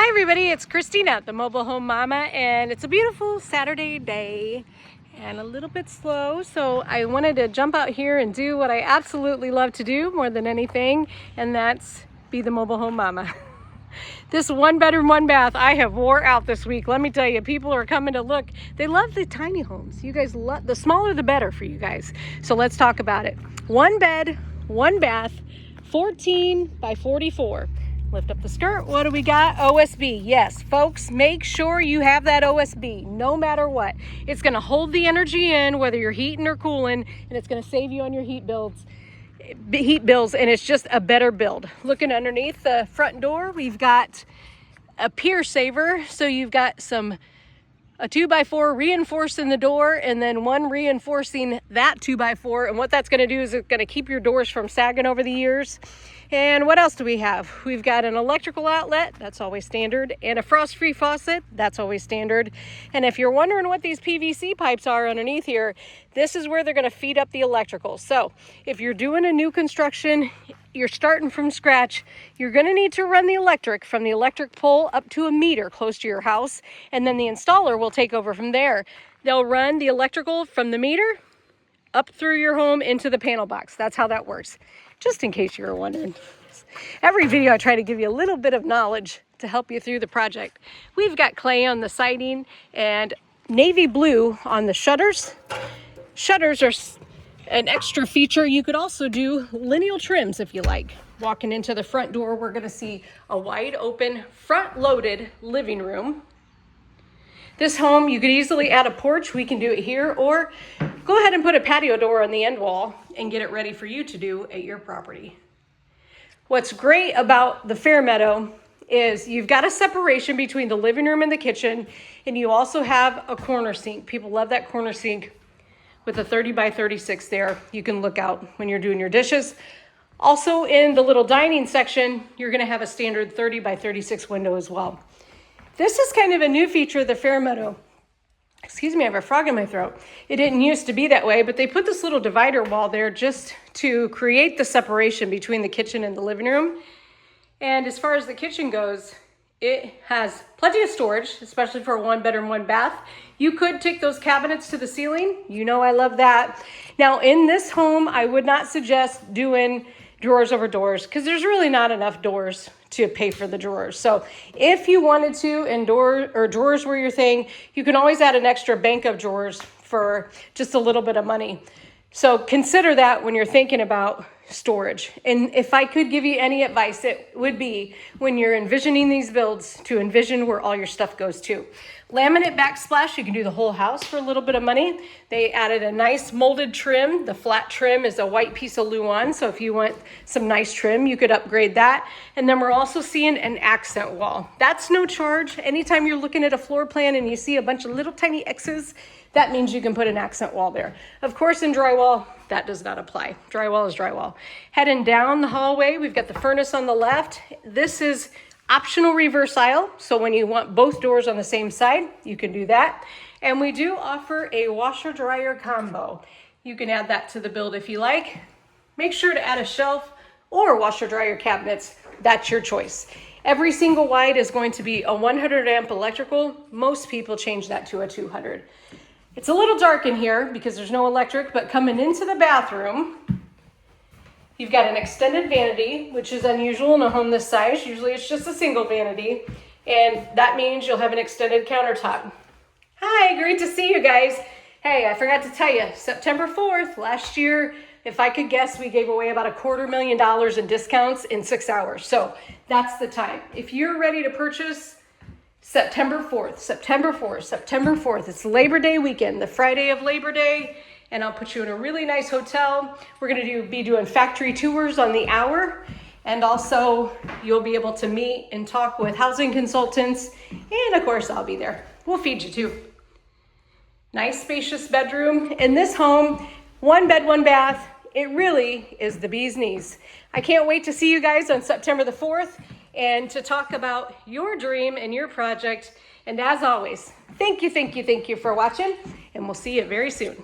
Hi everybody, it's Christina, the mobile home mama, and it's a beautiful Saturday day and a little bit slow, so I wanted to jump out here and do what I absolutely love to do more than anything, and that's be the mobile home mama. This one bedroom, one bath, I have wore out this week. Let me tell you, people are coming to look. They love the tiny homes. You guys love, the smaller the better for you guys. So let's talk about it. One bed, one bath, 14 by 44. Lift up the skirt. What do we got? OSB. Yes, folks, make sure you have that OSB no matter what. It's going to hold the energy in whether you're heating or cooling, and it's going to save you on your heat bills, and it's just a better build. Looking underneath the front door, we've got a Pier Saver. So you've got a 2x4 reinforcing the door and then one reinforcing that 2x4. And what that's going to do is it's going to keep your doors from sagging over the years. And what else do we have? We've got an electrical outlet, that's always standard, and a frost-free faucet, that's always standard. And if you're wondering what these PVC pipes are underneath here, this is where they're going to feed up the electrical. So if you're doing a new construction, you're starting from scratch, you're going to need to run the electric from the electric pole up to a meter close to your house, and then the installer will take over from there. They'll run the electrical from the meter up through your home into the panel box. That's how that works, just in case you were wondering. Every video I try to give you a little bit of knowledge to help you through the project. We've got clay on the siding and navy blue on the shutters. Shutters are an extra feature. You could also do lineal trims if you like. Walking into the front door, we're going to see a wide open front loaded living room. This home, you could easily add a porch. We can do it here, or go ahead and put a patio door on the end wall and get it ready for you to do at your property. What's great about the FairMeadow is you've got a separation between the living room and the kitchen, and you also have a corner sink. People love that corner sink with a 30 by 36 there. You can look out when you're doing your dishes. Also in the little dining section, you're gonna have a standard 30 by 36 window as well. This is kind of a new feature of the FairMeadow. Excuse me, I have a frog in my throat. It didn't used to be that way, but they put this little divider wall there just to create the separation between the kitchen and the living room. And as far as the kitchen goes, it has plenty of storage, especially for a one bedroom, one bath. You could take those cabinets to the ceiling. You know I love that. Now in this home, I would not suggest doing drawers over doors because there's really not enough doors to pay for the drawers. So if you wanted to, and drawers were your thing, you can always add an extra bank of drawers for just a little bit of money. So consider that when you're thinking about storage. And if I could give you any advice, it would be when you're envisioning these builds to envision where all your stuff goes to. Laminate backsplash, you can do the whole house for a little bit of money. They added a nice molded trim. The flat trim is a white piece of luan, so if you want some nice trim, you could upgrade that. And then we're also seeing an accent wall. That's no charge. Anytime you're looking at a floor plan and you see a bunch of little tiny X's, that means you can put an accent wall there. Of course, in drywall, that does not apply. Drywall is drywall. Heading down the hallway, we've got the furnace on the left. This is optional reverse aisle, so when you want both doors on the same side, you can do that. And we do offer a washer dryer combo. You can add that to the build if you like. Make sure to add a shelf or washer dryer cabinets. That's your choice. Every single wide is going to be a 100 amp electrical. Most people change that to a 200. It's a little dark in here because there's no electric, but coming into the bathroom, you've got an extended vanity, which is unusual in a home this size. Usually it's just a single vanity, and that means you'll have an extended countertop. Hi, great to see you guys. Hey, I forgot to tell you, September 4th, last year, if I could guess, we gave away about $250,000 in discounts in 6 hours. So that's the time. If you're ready to purchase, September 4th, September 4th, September 4th. It's Labor Day weekend, the Friday of Labor Day, and I'll put you in a really nice hotel. We're going to be doing factory tours on the hour, and also you'll be able to meet and talk with housing consultants, and of course I'll be there. We'll feed you too. Nice spacious bedroom. In this home, one bed, one bath. It really is the bee's knees. I can't wait to see you guys on September the 4th and to talk about your dream and your project. And as always, thank you for watching, and we'll see you very soon.